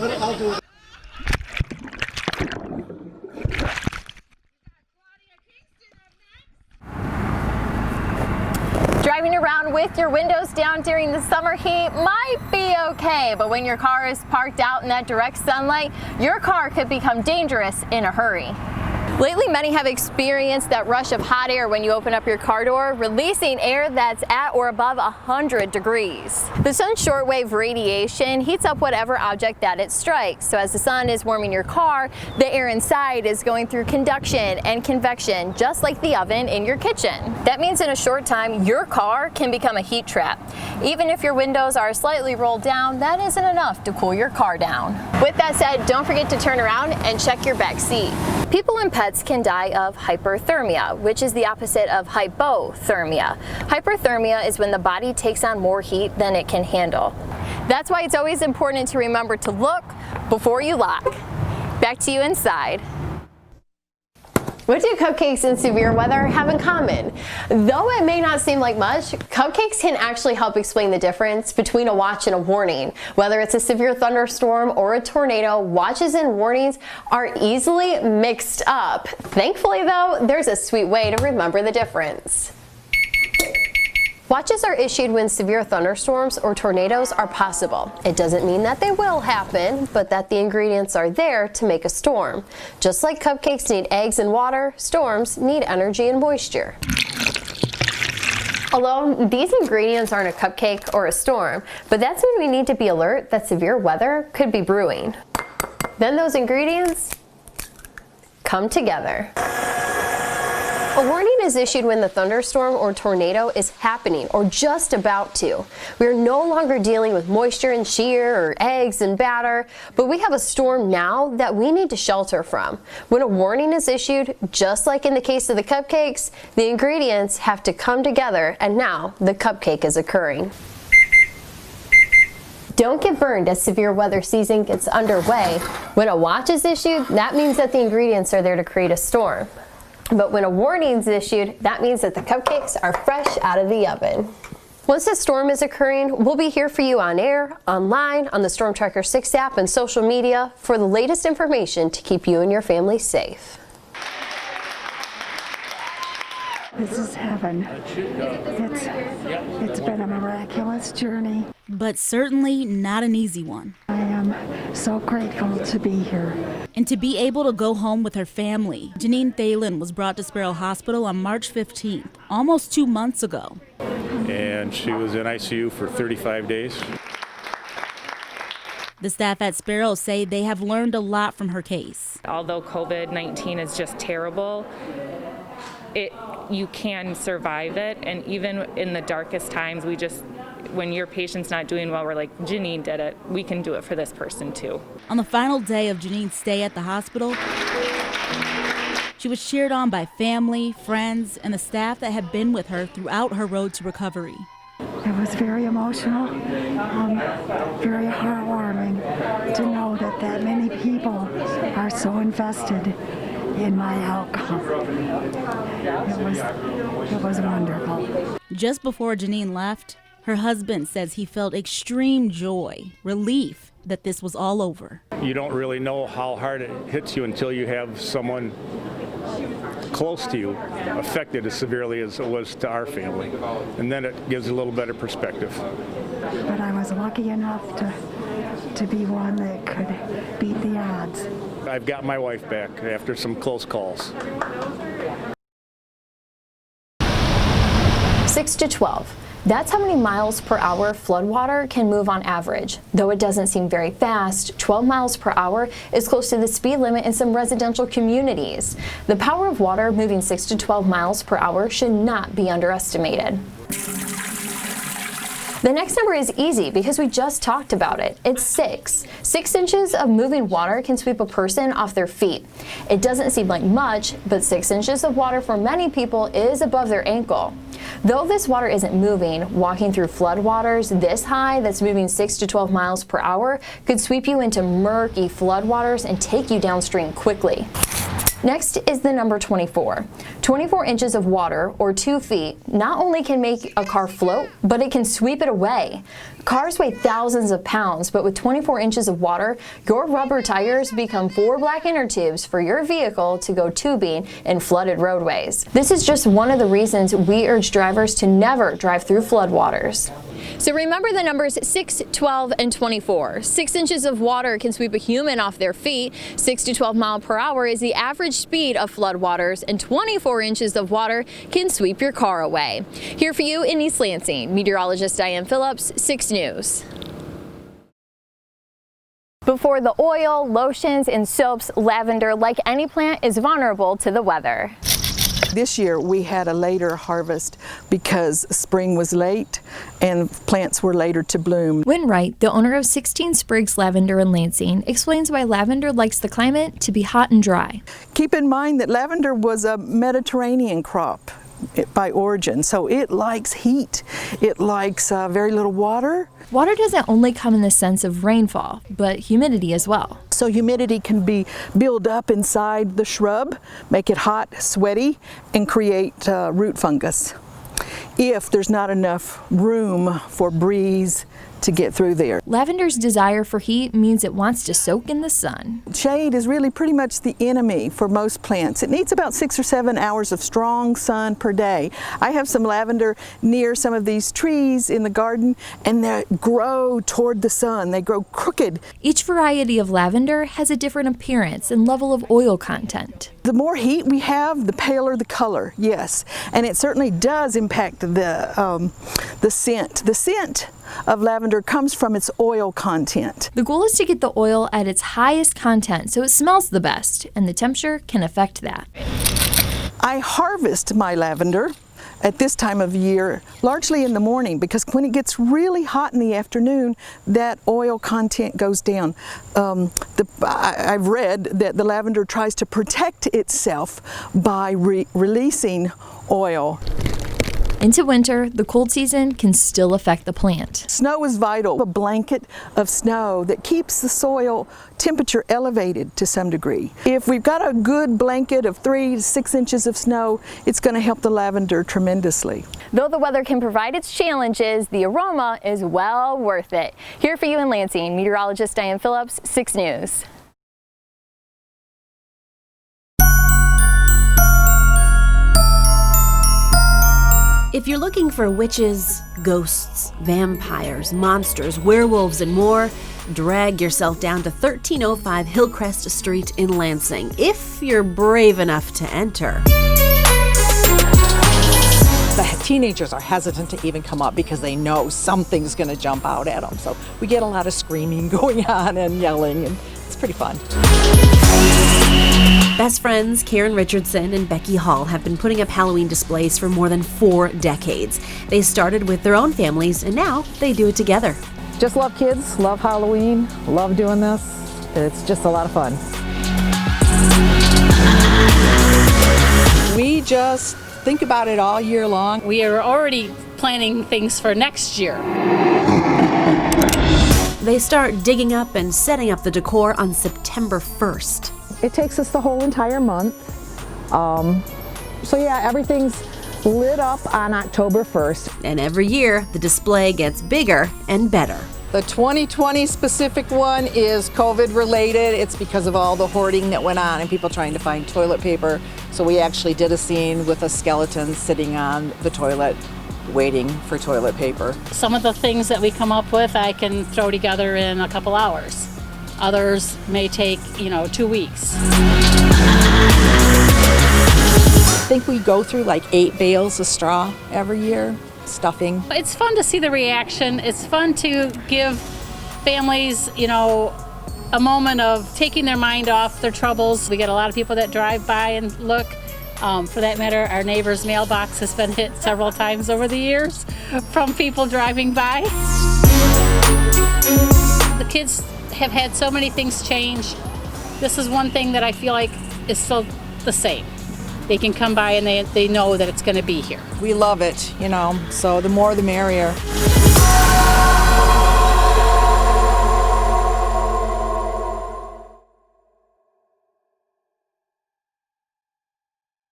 I'll do it. Driving around with your windows down during the summer heat might be okay, but when your car is parked out in that direct sunlight, your car could become dangerous in a hurry. Lately, many have experienced that rush of hot air when you open up your car door, releasing air that's at or above 100 degrees. The sun's shortwave radiation heats up whatever object that it strikes. So as the sun is warming your car, the air inside is going through conduction and convection, just like the oven in your kitchen. That means in a short time, your car can become a heat trap. Even if your windows are slightly rolled down, that isn't enough to cool your car down. With that said, don't forget to turn around and check your back seat. People and pets can die of hyperthermia, which is the opposite of hypothermia. Hyperthermia is when the body takes on more heat than it can handle. That's why it's always important to remember to look before you lock. Back to you inside. What do cupcakes in severe weather have in common? Though it may not seem like much, cupcakes can actually help explain the difference between a watch and a warning. Whether it's a severe thunderstorm or a tornado, watches and warnings are easily mixed up. Thankfully though, there's a sweet way to remember the difference. Watches are issued when severe thunderstorms or tornadoes are possible. It doesn't mean that they will happen, but that the ingredients are there to make a storm. Just like cupcakes need eggs and water, storms need energy and moisture. Although these ingredients aren't a cupcake or a storm, but that's when we need to be alert that severe weather could be brewing. Then those ingredients come together. A warning is issued when the thunderstorm or tornado is happening or just about to. We are no longer dealing with moisture and shear or eggs and batter, but we have a storm now that we need to shelter from. When a warning is issued, just like in the case of the cupcakes, the ingredients have to come together, and now the cupcake is occurring. Don't get burned as severe weather season gets underway. When a watch is issued, that means that the ingredients are there to create a storm. But when a warning is issued, that means that the cupcakes are fresh out of the oven. Once a storm is occurring, we'll be here for you on air, online, on the Storm Tracker 6 app, and social media for the latest information to keep you and your family safe. This is heaven. It's been a miraculous journey. But certainly not an easy one. I am so grateful to be here. And to be able to go home with her family. Janine Thalen was brought to Sparrow Hospital on March 15th, almost 2 months ago. And she was in ICU for 35 days. The staff at Sparrow say they have learned a lot from her case. Although COVID-19 is just terrible, you can survive it, and even in the darkest times, when your patient's not doing well, we're like, Janine did it. We can do it for this person too. On the final day of Janine's stay at the hospital, she was cheered on by family, friends, and the staff that had been with her throughout her road to recovery. It was very emotional, very heartwarming to know that many people are so invested in my outcome. It was wonderful. Just before Janine left, her husband says he felt extreme joy, relief that this was all over. You don't really know how hard it hits you until you have someone close to you affected as severely as it was to our family. And then it gives a little better perspective. But I was lucky enough to be one that could beat the odds. I've got my wife back after some close calls. 6 to 12. That's how many miles per hour floodwater can move on average. Though it doesn't seem very fast, 12 miles per hour is close to the speed limit in some residential communities. The power of water moving 6 to 12 miles per hour should not be underestimated. The next number is easy because we just talked about it. It's 6. 6 inches of moving water can sweep a person off their feet. It doesn't seem like much, but 6 inches of water for many people is above their ankle. Though this water isn't moving, walking through floodwaters this high that's moving 6 to 12 miles per hour could sweep you into murky floodwaters and take you downstream quickly. Next is the number 24. 24 inches of water, or 2 feet, not only can make a car float, but it can sweep it away. Cars weigh thousands of pounds, but with 24 inches of water, your rubber tires become 4 black inner tubes for your vehicle to go tubing in flooded roadways. This is just one of the reasons we urge drivers to never drive through floodwaters. So remember the numbers 6, 12, and 24. 6 inches of water can sweep a human off their feet. 6 to 12 miles per hour is the average speed of floodwaters, and 24 inches of water can sweep your car away. Here for you in East Lansing, meteorologist Diane Phillips, 6 News. Before the oil, lotions, and soaps, lavender, like any plant, is vulnerable to the weather. This year we had a later harvest because spring was late and plants were later to bloom. Wynn Wright, the owner of 16 Sprigs Lavender in Lansing, explains why lavender likes the climate to be hot and dry. Keep in mind that lavender was a Mediterranean crop by origin, so it likes heat. It likes very little water. Water doesn't only come in the sense of rainfall, but humidity as well. So humidity can be build up inside the shrub, make it hot, sweaty, and create root fungus if there's not enough room for breeze to get through there. Lavender's desire for heat means it wants to soak in the sun. Shade is really pretty much the enemy for most plants. It needs about 6 or 7 hours of strong sun per day. I have some lavender near some of these trees in the garden, and they grow toward the sun. They grow crooked. Each variety of lavender has a different appearance and level of oil content. The more heat we have, the paler the color, yes. And it certainly does impact the scent. The scent of lavender comes from its oil content. The goal is to get the oil at its highest content so it smells the best, and the temperature can affect that. I harvest my lavender at this time of year largely in the morning, because when it gets really hot in the afternoon, that oil content goes down. I've read that the lavender tries to protect itself by releasing oil. Into winter, the cold season can still affect the plant. Snow is vital. A blanket of snow that keeps the soil temperature elevated to some degree. If we've got a good blanket of 3 to 6 inches of snow, it's going to help the lavender tremendously. Though the weather can provide its challenges, the aroma is well worth it. Here for you in Lansing, meteorologist Diane Phillips, 6 News. If you're looking for witches, ghosts, vampires, monsters, werewolves, and more, drag yourself down to 1305 Hillcrest Street in Lansing, if you're brave enough to enter. The teenagers are hesitant to even come up because they know something's going to jump out at them. So we get a lot of screaming going on and yelling, and it's pretty fun. Best friends Karen Richardson and Becky Hall have been putting up Halloween displays for more than 4 decades. They started with their own families, and now they do it together. Just love kids, love Halloween, love doing this. It's just a lot of fun. We just think about it all year long. We are already planning things for next year. They start digging up and setting up the decor on September 1st. It takes us the whole entire month. So yeah, everything's lit up on October 1st. And every year, the display gets bigger and better. The 2020 specific one is COVID related. It's because of all the hoarding that went on and people trying to find toilet paper. So we actually did a scene with a skeleton sitting on the toilet waiting for toilet paper. Some of the things that we come up with I can throw together in a couple hours. Others may take, 2 weeks. I think we go through like 8 bales of straw every year, stuffing. It's fun to see the reaction. It's fun to give families, a moment of taking their mind off their troubles. We get a lot of people that drive by and look. For that matter, our neighbor's mailbox has been hit several times over the years from people driving by. The kids have had so many things change. This is one thing that I feel like is still the same. They can come by and they know that it's going to be here. We love it, so the more the merrier.